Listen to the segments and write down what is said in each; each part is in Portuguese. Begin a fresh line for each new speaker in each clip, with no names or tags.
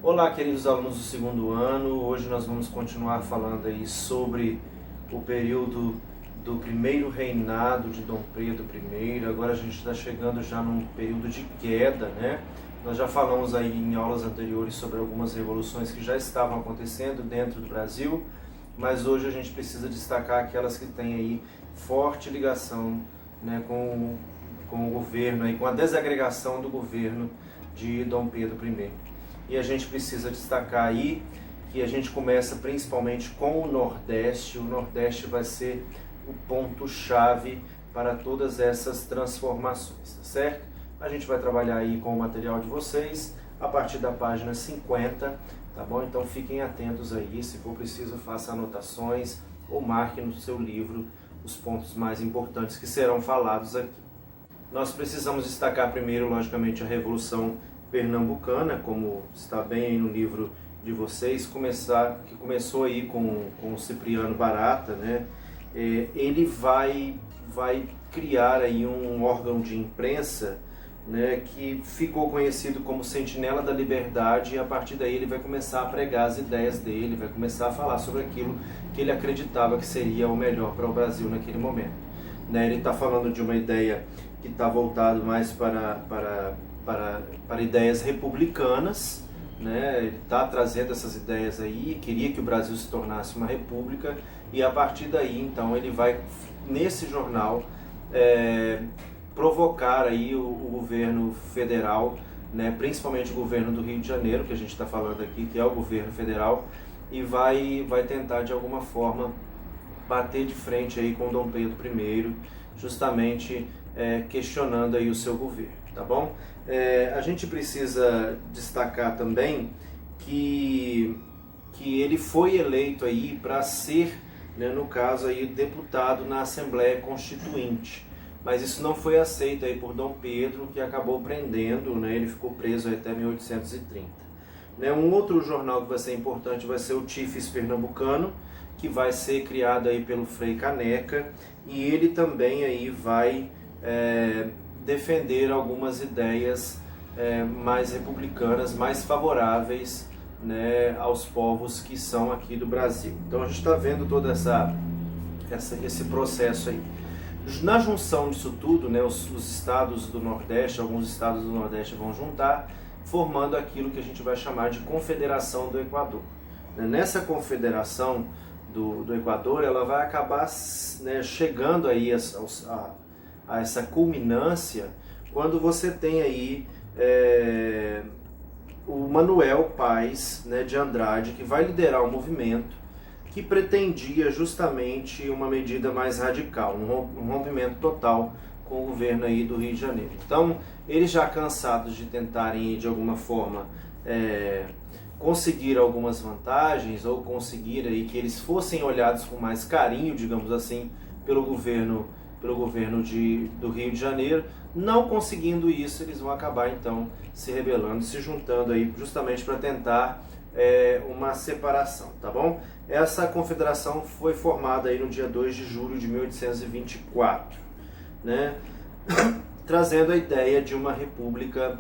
Olá, queridos alunos do segundo ano. Hoje nós vamos continuar falando aí sobre o período do primeiro reinado de Dom Pedro I. Agora a gente está chegando já num período de queda, né? Nós já falamos aí em aulas anteriores sobre algumas revoluções que já estavam acontecendo dentro do Brasil, mas hoje a gente precisa destacar aquelas que têm aí forte ligação, né, com o governo, aí, com a desagregação do governo de Dom Pedro I. E a gente precisa destacar aí que a gente começa principalmente com o Nordeste. O Nordeste vai ser o ponto-chave para todas essas transformações, tá certo? A gente vai trabalhar aí com o material de vocês a partir da página 50, tá bom? Então fiquem atentos aí, se for preciso faça anotações ou marque no seu livro os pontos mais importantes que serão falados aqui. Nós precisamos destacar primeiro, logicamente, a Revolução Pernambucana, como está bem aí no livro de vocês, que começou aí com o Cipriano Barata, né? Ele vai criar aí um órgão de imprensa, né, que ficou conhecido como Sentinela da Liberdade, e a partir daí ele vai começar a pregar as ideias dele, vai começar a falar sobre aquilo que ele acreditava que seria o melhor para o Brasil naquele momento, né? Ele está falando de uma ideia que está voltado mais para ideias republicanas, né? Ele está trazendo essas ideias aí, queria que o Brasil se tornasse uma república, e a partir daí, então, ele vai, nesse jornal, provocar aí o governo federal, né? Principalmente o governo do Rio de Janeiro, que a gente está falando aqui, que é o governo federal, e vai tentar, de alguma forma, bater de frente aí com Dom Pedro I, justamente questionando aí o seu governo, tá bom? A gente precisa destacar também que ele foi eleito aí para ser, né, no caso aí, deputado na Assembleia Constituinte, mas isso não foi aceito aí por Dom Pedro, que acabou prendendo, né? Ele ficou preso aí até 1830. Né? Um outro jornal que vai ser importante vai ser o Tifes Pernambucano, que vai ser criado aí pelo Frei Caneca, e ele também aí vai defender algumas ideias mais republicanas, mais favoráveis, né, aos povos que são aqui do Brasil. Então a gente está vendo todo esse processo aí. Na junção disso tudo, né, os estados do Nordeste, alguns estados do Nordeste vão juntar, formando aquilo que a gente vai chamar de Confederação do Equador. Nessa Confederação do Equador, ela vai acabar, né, chegando aí a essa culminância quando você tem aí o Manuel Paes, né, de Andrade, que vai liderar o movimento que pretendia justamente uma medida mais radical, um rompimento total com o governo aí do Rio de Janeiro. Então, eles já cansados de tentarem, de alguma forma, conseguir algumas vantagens, ou conseguir aí que eles fossem olhados com mais carinho, digamos assim, pelo governo do Rio de Janeiro. Não conseguindo isso, eles vão acabar então se rebelando, se juntando aí justamente para tentar uma separação, tá bom? Essa confederação foi formada aí no dia 2 de julho de 1824, né? Trazendo a ideia de uma república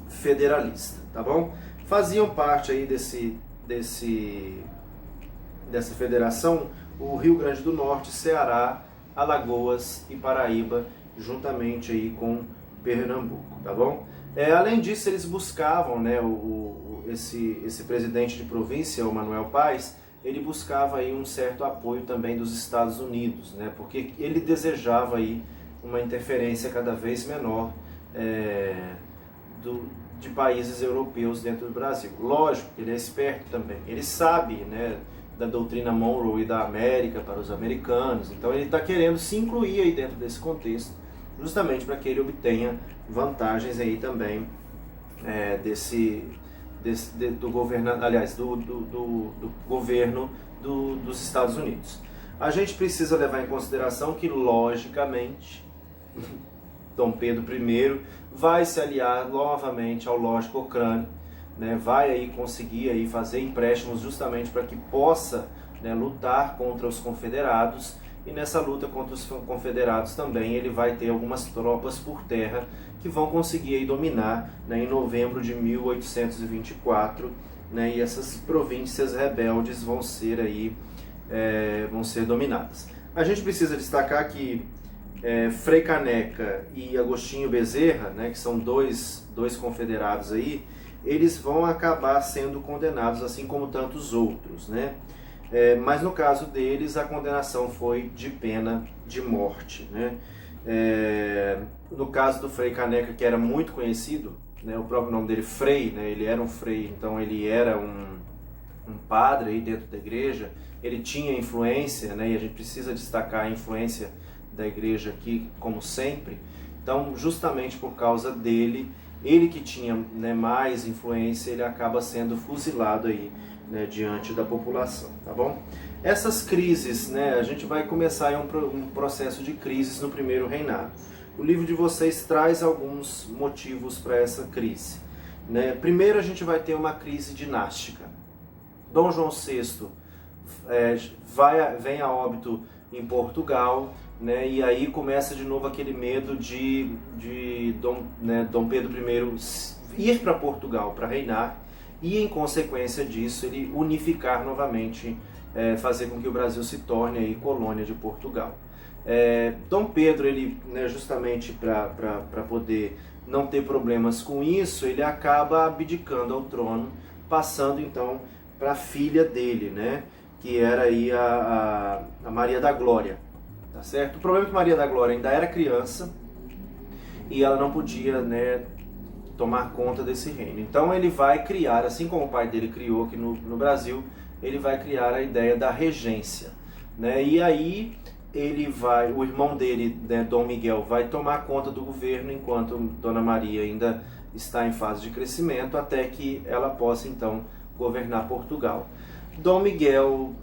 federalista, tá bom? Faziam parte aí dessa federação o Rio Grande do Norte, Ceará, Alagoas e Paraíba, juntamente aí com Pernambuco, tá bom? Além disso, eles buscavam, né, esse presidente de província, o Manuel Paes, ele buscava aí um certo apoio também dos Estados Unidos, né, porque ele desejava aí uma interferência cada vez menor de países europeus dentro do Brasil. Lógico que ele é esperto também, ele sabe, né, da doutrina Monroe e da América para os americanos, então ele está querendo se incluir aí dentro desse contexto, justamente para que ele obtenha vantagens aí também do governo, aliás, do governo dos Estados Unidos. A gente precisa levar em consideração que, logicamente, Dom Pedro I vai se aliar novamente ao Lord Cochrane, né, vai aí conseguir aí fazer empréstimos justamente para que possa, né, lutar contra os confederados, e nessa luta contra os confederados também ele vai ter algumas tropas por terra que vão conseguir aí dominar, né, em novembro de 1824, né, e essas províncias rebeldes vão ser dominadas. A gente precisa destacar que Frei Caneca e Agostinho Bezerra, né, que são dois confederados aí, eles vão acabar sendo condenados, assim como tantos outros, né? Mas no caso deles, a condenação foi de pena de morte, né? No caso do Frei Caneca, que era muito conhecido, né, o próprio nome dele, Frei, né, ele era um frei, então ele era um padre aí dentro da igreja, ele tinha influência, né, e a gente precisa destacar a influência da igreja aqui, como sempre. Então, justamente por causa dele, ele que tinha, né, mais influência, ele acaba sendo fuzilado aí, né, diante da população, tá bom? Essas crises, né, a gente vai começar aí um processo de crises no primeiro reinado. O livro de vocês traz alguns motivos para essa crise, né? Primeiro a gente vai ter uma crise dinástica. Dom João VI vem a óbito em Portugal, né, e aí começa de novo aquele medo de Dom Pedro I ir para Portugal para reinar e, em consequência disso, ele unificar novamente, fazer com que o Brasil se torne aí colônia de Portugal. Dom Pedro, ele, né, justamente para poder não ter problemas com isso, ele acaba abdicando ao trono, passando então para a filha dele, né, que era aí a Maria da Glória. Tá certo? O problema é que Maria da Glória ainda era criança e ela não podia, né, tomar conta desse reino. Então ele vai criar, assim como o pai dele criou aqui no Brasil, ele vai criar a ideia da regência, né? E aí o irmão dele, né, Dom Miguel, vai tomar conta do governo enquanto Dona Maria ainda está em fase de crescimento, até que ela possa então governar Portugal. Dom Miguel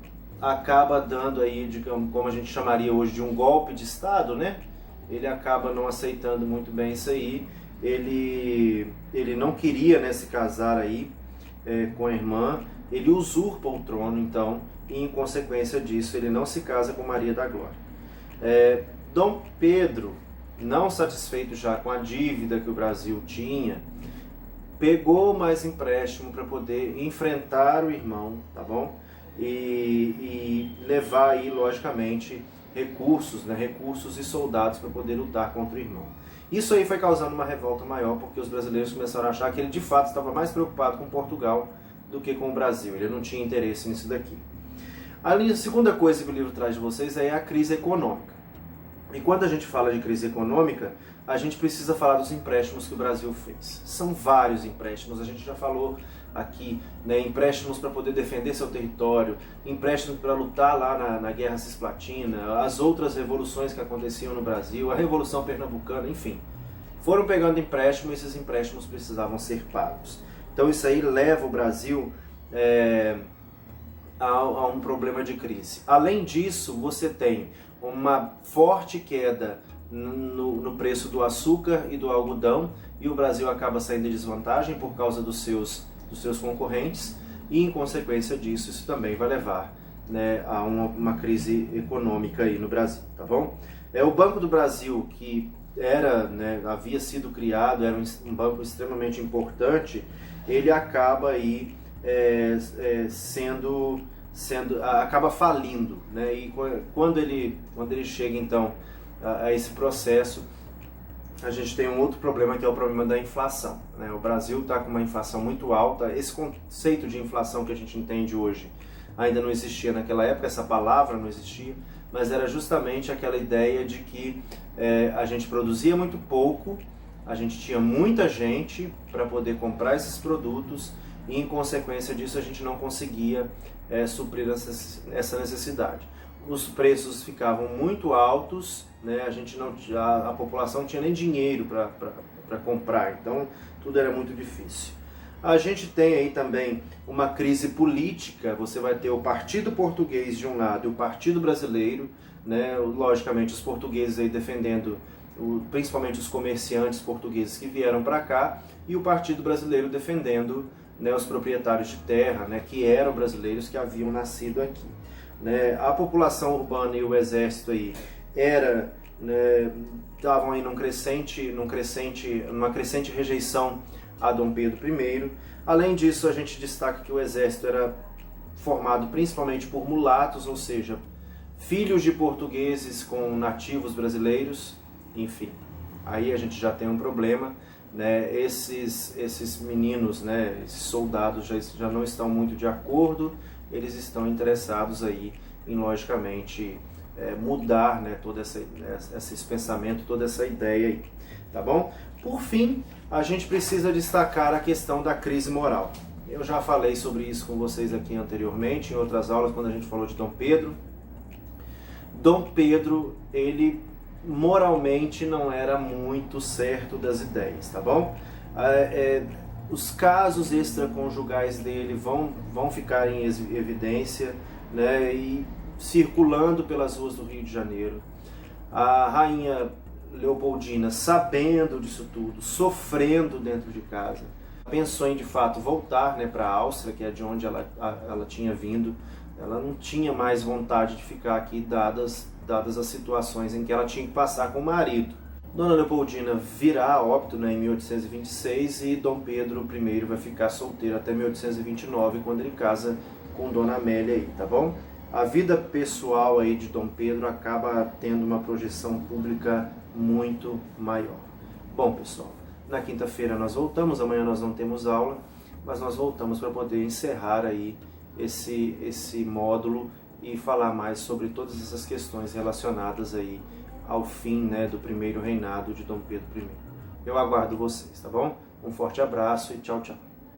acaba dando aí, digamos, como a gente chamaria hoje de um golpe de Estado, né? Ele acaba não aceitando muito bem isso aí. Ele não queria, né, se casar aí com a irmã. Ele usurpa o trono, então, e em consequência disso ele não se casa com Maria da Glória. Dom Pedro, não satisfeito já com a dívida que o Brasil tinha, pegou mais empréstimo para poder enfrentar o irmão, tá bom? E levar aí, logicamente, recursos, né, recursos e soldados para poder lutar contra o irmão. Isso aí foi causando uma revolta maior, porque os brasileiros começaram a achar que ele de fato estava mais preocupado com Portugal do que com o Brasil. Ele não tinha interesse nisso daqui. A segunda coisa que o livro traz de vocês é a crise econômica. E quando a gente fala de crise econômica, a gente precisa falar dos empréstimos que o Brasil fez. São vários empréstimos, a gente já falou aqui, né, empréstimos para poder defender seu território, empréstimos para lutar lá na Guerra Cisplatina, as outras revoluções que aconteciam no Brasil, a Revolução Pernambucana, enfim. Foram pegando empréstimo e esses empréstimos precisavam ser pagos. Então isso aí leva o Brasil a um problema de crise. Além disso, você tem uma forte queda no preço do açúcar e do algodão, e o Brasil acaba saindo em desvantagem por causa dos seus concorrentes, e em consequência disso, isso também vai levar, né, a uma crise econômica aí no Brasil, tá bom? O Banco do Brasil, que havia sido criado, era um banco extremamente importante, ele acaba aí acaba falindo, né? E quando ele chega então a esse processo, a gente tem um outro problema, que é o problema da inflação, né? O Brasil está com uma inflação muito alta. Esse conceito de inflação que a gente entende hoje ainda não existia naquela época, essa palavra não existia, mas era justamente aquela ideia de que a gente produzia muito pouco, a gente tinha muita gente para poder comprar esses produtos e, em consequência disso, a gente não conseguia suprir essa necessidade. Os preços ficavam muito altos, né? A população não tinha nem dinheiro para comprar, então tudo era muito difícil. A gente tem aí também uma crise política. Você vai ter o Partido Português de um lado e o Partido Brasileiro, né? Logicamente os portugueses aí defendendo, principalmente os comerciantes portugueses que vieram para cá, e o Partido Brasileiro defendendo, né, os proprietários de terra, né, que eram brasileiros, que haviam nascido aqui. né? A população urbana e o exército aí estavam aí numa crescente rejeição a Dom Pedro I. Além disso, a gente destaca que o exército era formado principalmente por mulatos, ou seja, filhos de portugueses com nativos brasileiros, enfim. Aí a gente já tem um problema, né? Esses meninos, né, esses soldados já não estão muito de acordo, eles estão interessados aí em, logicamente, mudar, né, todo esse pensamento, toda essa ideia aí, tá bom? Por fim, a gente precisa destacar a questão da crise moral. Eu já falei sobre isso com vocês aqui anteriormente, em outras aulas, quando a gente falou de Dom Pedro. Dom Pedro, ele moralmente não era muito certo das ideias, tá bom? Os casos extraconjugais dele vão ficar em evidência, né, e circulando pelas ruas do Rio de Janeiro. A rainha Leopoldina, sabendo disso tudo, sofrendo dentro de casa, pensou em de fato voltar, né, para a Áustria, que é de onde ela tinha vindo. Ela não tinha mais vontade de ficar aqui, dadas as situações em que ela tinha que passar com o marido. Dona Leopoldina virá a óbito, né, em 1826, e Dom Pedro I vai ficar solteiro até 1829, quando ele casa com Dona Amélia aí, tá bom? A vida pessoal aí de Dom Pedro acaba tendo uma projeção pública muito maior. Bom, pessoal, na quinta-feira nós voltamos, amanhã nós não temos aula, mas nós voltamos para poder encerrar aí esse módulo e falar mais sobre todas essas questões relacionadas aí ao fim, né, do primeiro reinado de Dom Pedro I. Eu aguardo vocês, tá bom? Um forte abraço e tchau, tchau.